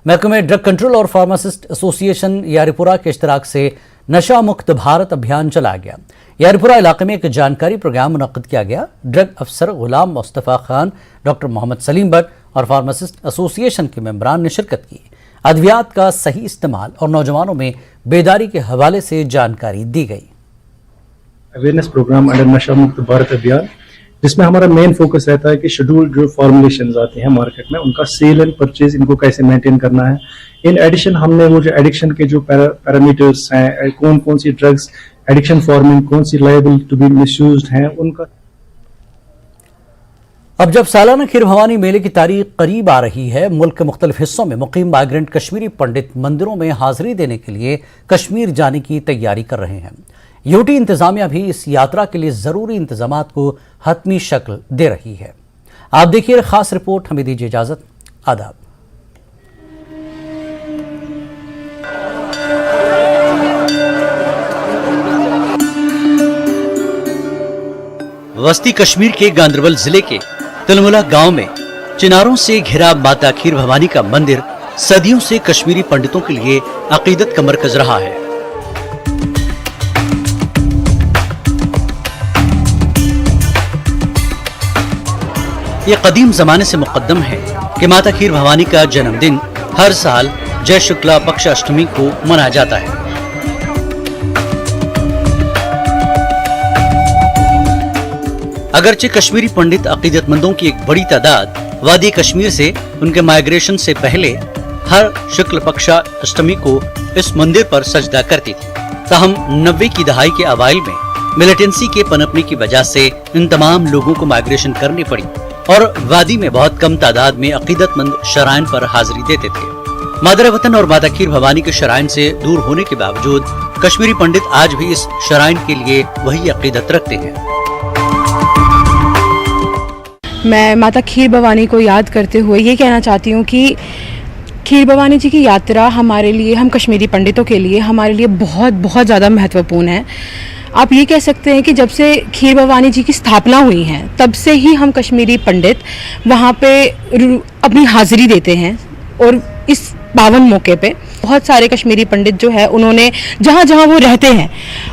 महकमे drug control और pharmacist association Yaripura के इश्तराक से नशा मुक्त भारत अभियान चलाया गया। यारीपुरा इलाके में एक जानकारी प्रोग्राम मुनक्किद किया गया। ड्रग अफसर गुलाम मुस्तफ़ा खान, डॉक्टर मोहम्मद सलीम बट और फार्मासिस्ट एसोसिएशन के मेंबरान ने शिरकत की। अद्वियात का सही इस्तेमाल और नौजवानों में बेदारी के हवाले से जानकारी दी गई। अवेयरनेस प्रोग्राम अंडर नशा मुक्त भारत अभियान, जिसमें हमारा मेन फोकस रहता है कि शेड्यूल्ड जो फॉर्मुलेशंस आते हैं मार्केट में, उनका सेल एंड परचेज इनको कैसे मेंटेन करना है। इन एडिशन हमने वो जो एडिक्शन के जो पैरामीटर्स हैं, कौन कौन सी ड्रग्स एडिक्शन फॉर्मिंग, कौन सी लायबल टू बी मिसयूज्ड हैं, उनका। अब जब सालाना खीर भवानी मेले की तारीख करीब आ रही है, मुल्क के मुख्तलिफ हिस्सों में मुकीम माइग्रेंट कश्मीरी पंडित मंदिरों में हाजिरी देने के लिए कश्मीर जाने की तैयारी कर रहे हैं। यूटी इंतजामिया भी इस यात्रा के लिए जरूरी इंतजामात को हतमी शक्ल दे रही है। आप देखिए खास रिपोर्ट। हमें दीजिए इजाजत। आदाब। वस्ती कश्मीर के गांदरबल जिले के तुलमुला गांव में चिनारों से घिरा माता खीर भवानी का मंदिर सदियों से कश्मीरी पंडितों के लिए अकीदत का मरकज रहा है। ये कदीम जमाने से मुकद्दम है कि माता खीर भवानी का जन्मदिन हर साल जय शुक्ला पक्ष अष्टमी को मनाया जाता है। अगरचे कश्मीरी पंडित अकीदतमंदों की एक बड़ी तादाद वादी कश्मीर से उनके माइग्रेशन से पहले हर शुक्ल पक्ष अष्टमी को इस मंदिर पर सजदा करती थी। ताहम 90 की दहाई के अवाइल में मिलिटेंसी के पनपने की वजह से इन तमाम लोगों को माइग्रेशन करनी पड़ी और वादी में बहुत कम तादाद में अकीदतमंद शराइन पर हाजिरी देते थे। मादर वतन और माता खीर भवानी के शराइन से दूर होने के बावजूद कश्मीरी पंडित आज भी इस शराइन के लिए वही अकीदत रखते हैं। मैं माता खीर भवानी को याद करते हुए ये कहना चाहती हूँ कि खीर भवानी जी की यात्रा हमारे लिए, हम कश्मीरी पंडितों के लिए, हमारे लिए बहुत बहुत ज़्यादा महत्वपूर्ण है। आप ये कह सकते हैं कि जब से खीर भवानी जी की स्थापना हुई है तब से ही हम कश्मीरी पंडित वहाँ पे अपनी हाजिरी देते हैं और इस पावन मौके पे बहुत सारे कश्मीरी पंडित जो है उन्होंने जहाँ जहाँ वो रहते हैं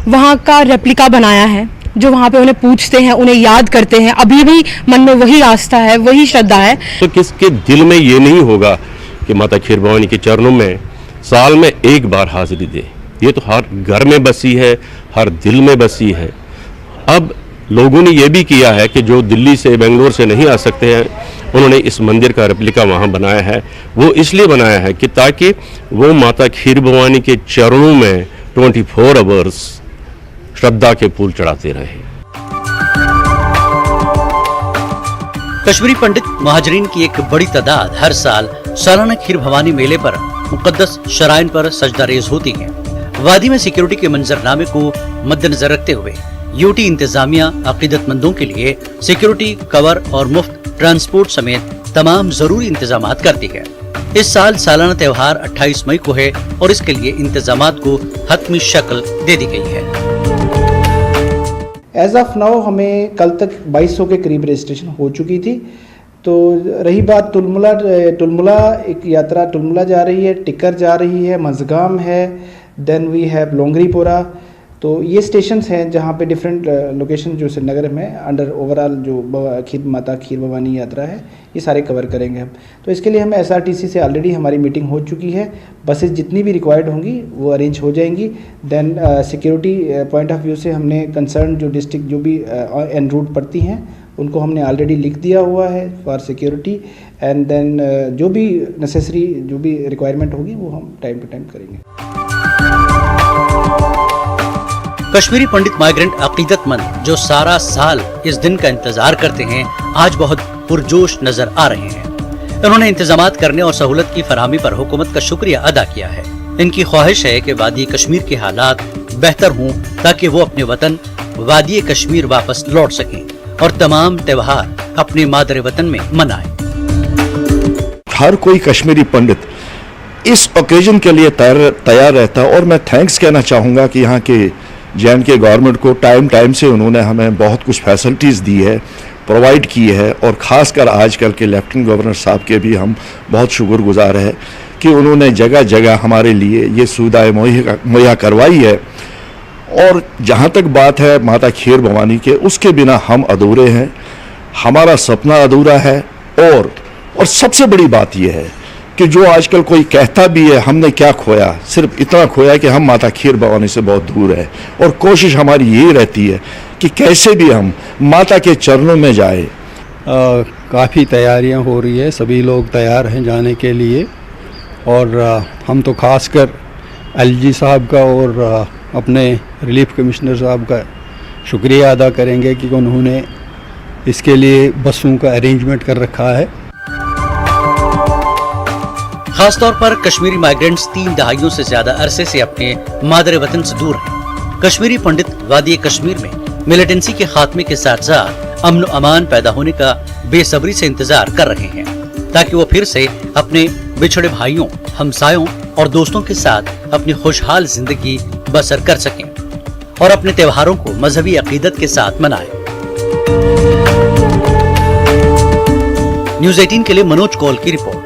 वहाँ का रेप्लिका बनाया है, जो वहाँ पे उन्हें पूछते हैं, उन्हें याद करते हैं। अभी भी मन में वही आस्था है, वही श्रद्धा है। तो किसके दिल में ये नहीं होगा कि माता खीर भवानी के चरणों में साल में एक बार हाजिरी दे। ये तो हर घर में बसी है, हर दिल में बसी है। अब लोगों ने ये भी किया है कि जो दिल्ली से, बेंगलोर से नहीं आ सकते हैं, उन्होंने इस मंदिर का रेप्लिका वहाँ बनाया है। वो इसलिए बनाया है कि ताकि वो माता खीर भवानी के चरणों में 24 आवर्स श्रद्धा के फूल चढ़ाते रहे। कश्मीरी पंडित महाजरीन की एक बड़ी तादाद हर साल सालाना खीर भवानी मेले पर मुकद्दस शराइन पर सजदारेज होती है। वादी में सिक्योरिटी के मंजरनामे को मद्देनजर रखते हुए यूटी इंतजामिया अकीदतमंदों के लिए सिक्योरिटी कवर और मुफ्त ट्रांसपोर्ट समेत तमाम जरूरी इंतजामात करती है। इस साल सालाना त्योहार 28 मई को है और इसके लिए इंतजामात को हतमी शक्ल दे दी गई है। एज ऑफ नाउ हमें कल तक 2200 के करीब रजिस्ट्रेशन हो चुकी थी। तो रही बात तुलमुला एक यात्रा तुलमुला जा रही है, टिकर जा रही है, मजगाम है, देन वी हैव लोंगरीपोरा। तो ये स्टेशंस हैं जहाँ पे डिफरेंट लोकेशन जो श्रीनगर में अंडर ओवरऑल जो माता खीर भवानी यात्रा है, ये सारे कवर करेंगे हम। तो इसके लिए हमें एसआरटीसी से ऑलरेडी हमारी मीटिंग हो चुकी है। बसेस जितनी भी रिक्वायर्ड होंगी वो अरेंज हो जाएंगी। Then security point of view से हमने कंसर्न जो डिस्ट्रिक्ट जो भी एन रूट पड़ती हैं उनको हमने ऑलरेडी लिख दिया हुआ है फॉर सिक्योरिटी। एंड देन जो भी नेसेसरी जो भी रिक्वायरमेंट होगी वो हम टाइम टू टाइम करेंगे। कश्मीरी पंडित माइग्रेंट अकीदतमंद जो सारा साल इस दिन का इंतजार करते हैं, आज बहुत पुरजोश नजर आ रहे हैं। उन्होंने इंतजामात करने और सहूलत की फराहमी पर हुकूमत का शुक्रिया अदा किया है। इनकी ख्वाहिश है कि वादी कश्मीर के हालात बेहतर हों ताकि वो अपने वतन वादी कश्मीर वापस लौट सकें और तमाम त्योहार अपने मादर वतन में मनाएं। हर कोई कश्मीरी पंडित इस ओकेजन के लिए तैयार रहता है और मैं थैंक्स कहना चाहूँगा कि यहाँ के JNK गवर्नमेंट को टाइम से उन्होंने हमें बहुत कुछ फैसिलिटीज़ दी है। प्रोवाइड की है, और ख़ासकर आजकल के लेफ्टिनेंट गवर्नर साहब के भी हम बहुत शुक्रगुजार हैं कि उन्होंने जगह जगह हमारे लिए ये सुविधाएँ मुहैया करवाई है। और जहाँ तक बात है माता खीर भवानी के, उसके बिना हम अधूरे हैं, हमारा सपना अधूरा है। और सबसे बड़ी बात यह है कि जो आजकल कोई कहता भी है हमने क्या खोया, सिर्फ इतना खोया कि हम माता खीर भवानी से बहुत दूर है, और कोशिश हमारी यही रहती है कि कैसे भी हम माता के चरणों में जाए। काफ़ी तैयारियां हो रही है, सभी लोग तैयार हैं जाने के लिए, और हम तो खासकर एलजी साहब का और अपने रिलीफ कमिश्नर साहब का शुक्रिया अदा करेंगे कि उन्होंने इसके लिए बसों का अरेंजमेंट कर रखा है। खासतौर पर कश्मीरी माइग्रेंट्स 3 दहाइयों से ज्यादा अरसे से अपने मादरे वतन से दूर हैं। कश्मीरी पंडित वादी कश्मीर में मिलिटेंसी के खात्मे के साथ साथ अमन अमान पैदा होने का बेसब्री से इंतजार कर रहे हैं, ताकि वो फिर से अपने बिछड़े भाइयों, हमसायों और दोस्तों के साथ अपनी खुशहाल जिंदगी बसर कर सकें और अपने त्योहारों को मजहबी अकीदत के साथ मनाएं। न्यूज़ 18 के लिए मनोज कौल की रिपोर्ट।